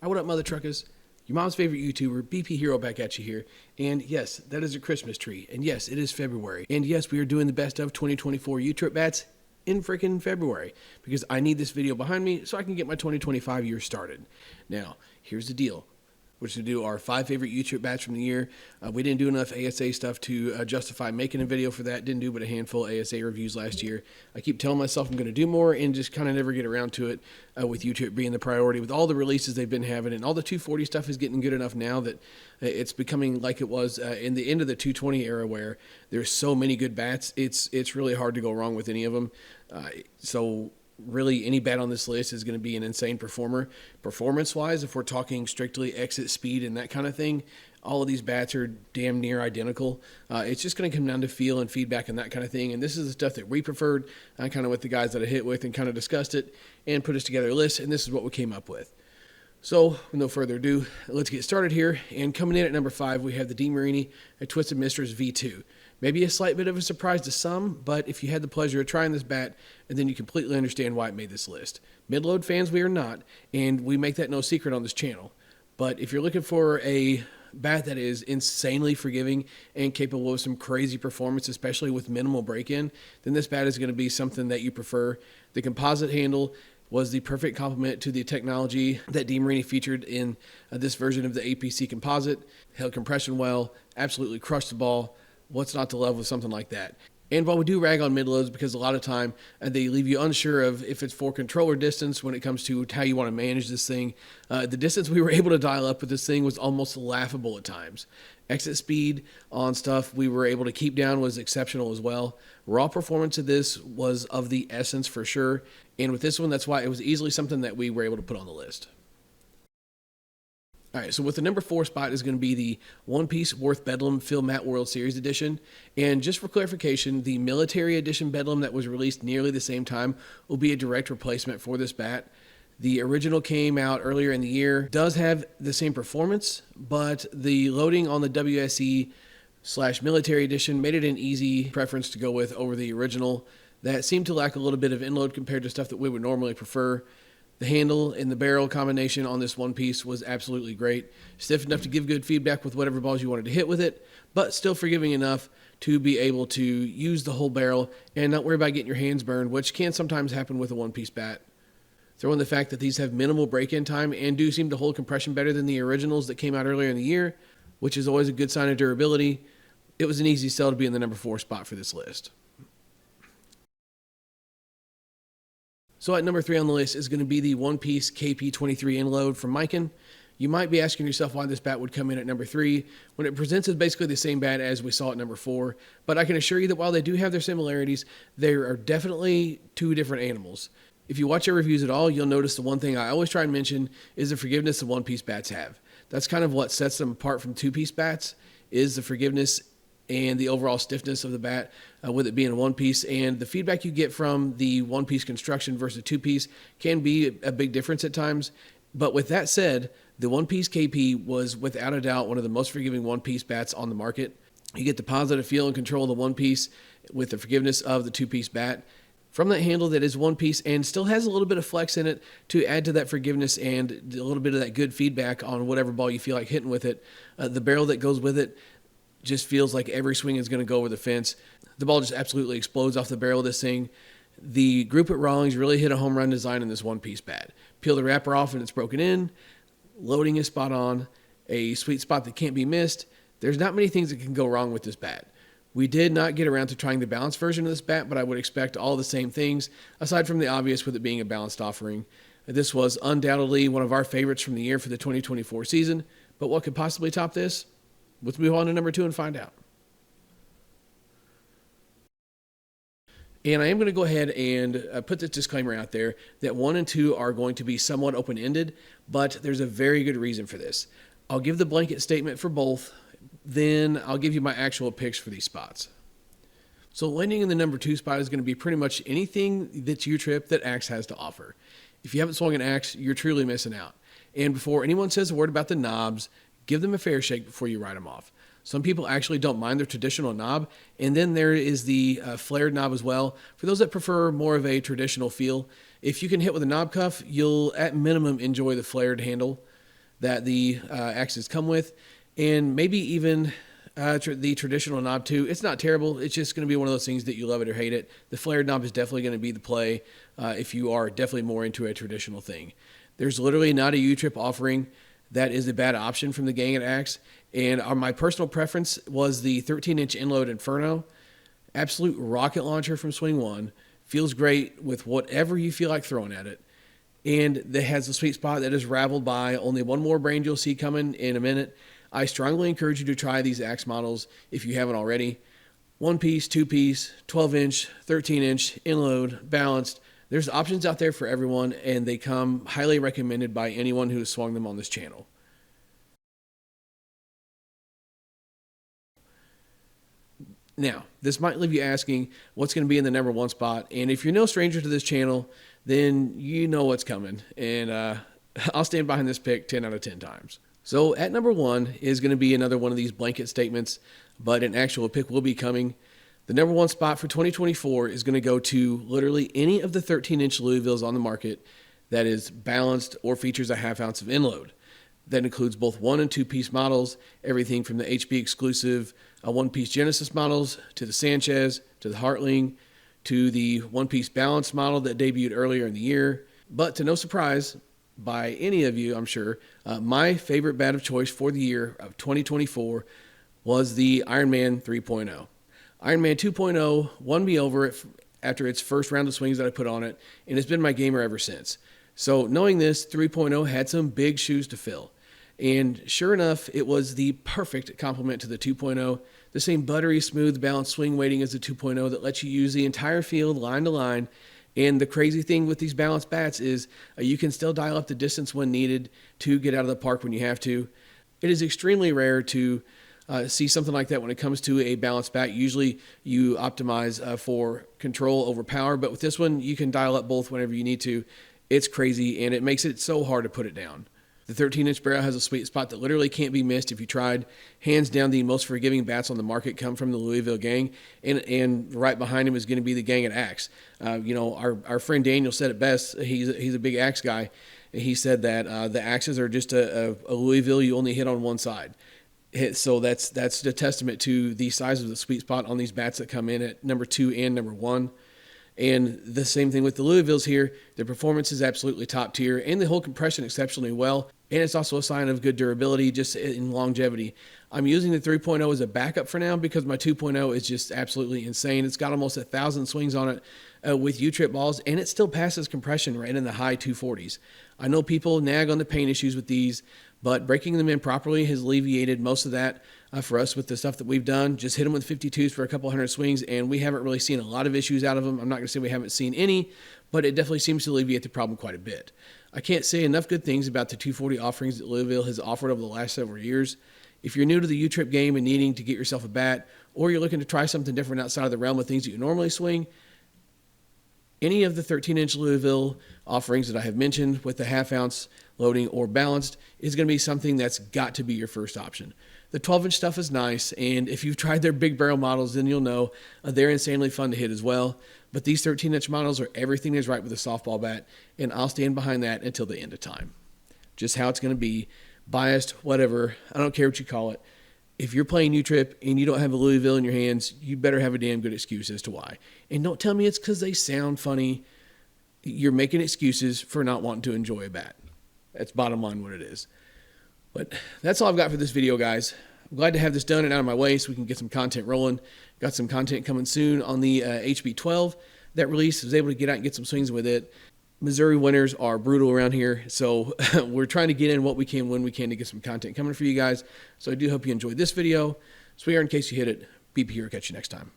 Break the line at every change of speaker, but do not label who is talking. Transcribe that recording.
What up, mother truckers? Your mom's favorite YouTuber, BP Hero, back at you here. And yes, that is a Christmas tree. And yes, it is February. And yes, we are doing the best of 2024 U-Trip bats in freaking February, because I need this video behind me so I can get my 2025 year started. Now, here's the deal. We're just going to do our 5 favorite U-Trip bats from the year. We didn't do enough ASA stuff to justify making a video for that. Didn't do but a handful of ASA reviews last year. I keep telling myself I'm going to do more and just kind of never get around to it, with U-Trip being the priority. With all the releases they've been having, and all the 240 stuff is getting good enough now that it's becoming like it was in the end of the 220 era, where there's so many good bats. It's really hard to go wrong with any of them. So really, any bat on this list is going to be an insane performer. Performance-wise, if we're talking strictly exit speed and that kind of thing, all of these bats are damn near identical. It's just going to come down to feel and feedback and that kind of thing. And this is the stuff that we preferred, kind of with the guys that I hit with and kind of discussed it and put us together a list. And this is what we came up with. So, with no further ado, let's get started here. And coming in at number 5, we have the Demarini, a Twisted Mistress V2. Maybe a slight bit of a surprise to some, but if you had the pleasure of trying this bat, and then you completely understand why it made this list. Mid-load fans we are not, and we make that no secret on this channel. But if you're looking for a bat that is insanely forgiving and capable of some crazy performance, especially with minimal break-in, then this bat is going to be something that you prefer. The composite handle was the perfect complement to the technology that Demarini featured in this version of the APC composite. Held compression well, absolutely crushed the ball. What's not to love with something like that? And while we do rag on mid-loads, because a lot of time they leave you unsure of if it's for controller distance when it comes to how you want to manage this thing, the distance we were able to dial up with this thing was almost laughable at times. Exit speed on stuff we were able to keep down was exceptional as well. Raw performance of this was of the essence for sure. And with this one, that's why it was easily something that we were able to put on the list. All right, so with the number 4 spot is going to be the One Piece Worth Bedlam Phil Matt World Series Edition. And just for clarification, the Military Edition Bedlam that was released nearly the same time will be a direct replacement for this bat. The original came out earlier in the year, does have the same performance, but the loading on the WSE/Military Edition made it an easy preference to go with over the original. That seemed to lack a little bit of inload compared to stuff that we would normally prefer. The handle and the barrel combination on this one piece was absolutely great. Stiff enough to give good feedback with whatever balls you wanted to hit with it, but still forgiving enough to be able to use the whole barrel and not worry about getting your hands burned, which can sometimes happen with a one-piece bat. Throw in the fact that these have minimal break-in time and do seem to hold compression better than the originals that came out earlier in the year, which is always a good sign of durability. It was an easy sell to be in the number 4 spot for this list. So at number 3 on the list is going to be the One Piece KP23 Inload from Miken. You might be asking yourself why this bat would come in at number 3 when it presents as basically the same bat as we saw at number 4. But I can assure you that while they do have their similarities, there are definitely 2 different animals. If you watch our reviews at all, you'll notice the one thing I always try and mention is the forgiveness the one-piece bats have. That's kind of what sets them apart from two-piece bats, is the forgiveness and the overall stiffness of the bat, with it being a one-piece. And the feedback you get from the one-piece construction versus two-piece can be a big difference at times. But with that said, the one-piece KP was without a doubt one of the most forgiving one-piece bats on the market. You get the positive feel and control of the one-piece with the forgiveness of the two-piece bat. From that handle that is one piece and still has a little bit of flex in it to add to that forgiveness and a little bit of that good feedback on whatever ball you feel like hitting with it. The barrel that goes with it just feels like every swing is going to go over the fence. The ball just absolutely explodes off the barrel of this thing. The group at Rawlings really hit a home run design in this one-piece bat. Peel the wrapper off and it's broken in. Loading is spot on. A sweet spot that can't be missed. There's not many things that can go wrong with this bat. We did not get around to trying the balanced version of this bat, but I would expect all the same things, aside from the obvious with it being a balanced offering. This was undoubtedly one of our favorites from the year for the 2024 season, but what could possibly top this? Let's move on to number 2 and find out. And I am going to go ahead and put this disclaimer out there that 1 and 2 are going to be somewhat open-ended, but there's a very good reason for this. I'll give the blanket statement for both, then I'll give you my actual picks for these spots. So landing in the number 2 spot is going to be pretty much anything that's U-Trip that Axe has to offer. If you haven't swung an Axe, you're truly missing out. And before anyone says a word about the knobs, give them a fair shake before you write them off. Some people actually don't mind their traditional knob, and then there is the flared knob as well. For those that prefer more of a traditional feel, if you can hit with a knob cuff, you'll at minimum enjoy the flared handle. that the axes come with, and maybe even the traditional knob too. It's not terrible. It's just going to be one of those things that you love it or hate it. The flared knob is definitely going to be the play if you are definitely more into a traditional thing. There's literally not a U-Trip offering that is a bad option from the Gang & Axe. And my personal preference was the 13-inch Inload Inferno. Absolute rocket launcher from Swing One. Feels great with whatever you feel like throwing at it. And that has a sweet spot that is raveled by only one more brand you'll see coming in a minute. I strongly encourage you to try these axe models if you haven't already. 1-piece, 2-piece, 12-inch, 13-inch, Inload, balanced. There's options out there for everyone, and they come highly recommended by anyone who has swung them on this channel. Now, this might leave you asking what's going to be in the number one spot, and if you're no stranger to this channel, then you know what's coming, and I'll stand behind this pick 10 out of 10 times. So at number one is going to be another one of these blanket statements, but an actual pick will be coming. The number one spot for 2024 is going to go to literally any of the 13-inch Louisvilles on the market that is balanced or features a half-ounce of Inload. That includes both 1- and 2-piece models, everything from the HB exclusive 1-piece Genesis models to the Sanchez, to the Hartling, to the 1-piece balanced model that debuted earlier in the year. But to no surprise by any of you, I'm sure, my favorite bat of choice for the year of 2024 was the Ironman 3.0. Ironman 2.0 won me over after its first round of swings that I put on it, and it's been my gamer ever since. So knowing this, 3.0 had some big shoes to fill. And sure enough, it was the perfect complement to the 2.0. The same buttery, smooth, balanced swing weighting as the 2.0 that lets you use the entire field line to line. And the crazy thing with these balanced bats is you can still dial up the distance when needed to get out of the park when you have to. It is extremely rare to see something like that when it comes to a balanced bat. Usually you optimize for control over power, but with this one, you can dial up both whenever you need to. It's crazy, and it makes it so hard to put it down. The 13-inch barrel has a sweet spot that literally can't be missed if you tried. Hands down, the most forgiving bats on the market come from the Louisville Gang, and right behind him is going to be the Gang & Axe. Our friend Daniel said it best. He's a big axe guy. He said that the axes are just a Louisville you only hit on one side. So that's a testament to the size of the sweet spot on these bats that come in at number 2 and number 1. And the same thing with the Louisvilles here. The performance is absolutely top tier, and they hold compression exceptionally well. And it's also a sign of good durability, just in longevity. I'm using the 3.0 as a backup for now because my 2.0 is just absolutely insane. It's got almost 1,000 swings on it with U-Trip balls, and it still passes compression right in the high 240s. I know people nag on the pain issues with these, but breaking them in properly has alleviated most of that for us with the stuff that we've done. Just hit them with 52s for a couple hundred swings, and we haven't really seen a lot of issues out of them. I'm not going to say we haven't seen any, but it definitely seems to alleviate the problem quite a bit. I can't say enough good things about the 240 offerings that Louisville has offered over the last several years. If you're new to the U-Trip game and needing to get yourself a bat, or you're looking to try something different outside of the realm of things that you normally swing, any of the 13-inch Louisville offerings that I have mentioned with the half-ounce loading or balanced is going to be something that's got to be your first option. The 12-inch stuff is nice, and if you've tried their big barrel models, then you'll know they're insanely fun to hit as well. But these 13-inch models are everything that's right with a softball bat, and I'll stand behind that until the end of time. Just how it's going to be, biased, whatever, I don't care what you call it. If you're playing U-Trip and you don't have a Louisville in your hands, you better have a damn good excuse as to why. And don't tell me it's because they sound funny. You're making excuses for not wanting to enjoy a bat. That's bottom line what it is. But that's all I've got for this video, guys. I'm glad to have this done and out of my way so we can get some content rolling. Got some content coming soon on the HB12. That release, was able to get out and get some swings with it. Missouri winters are brutal around here, so we're trying to get in what we can when we can to get some content coming for you guys. So I do hope you enjoyed this video. Sweetheart, in case you hit it, BP here. Catch you next time.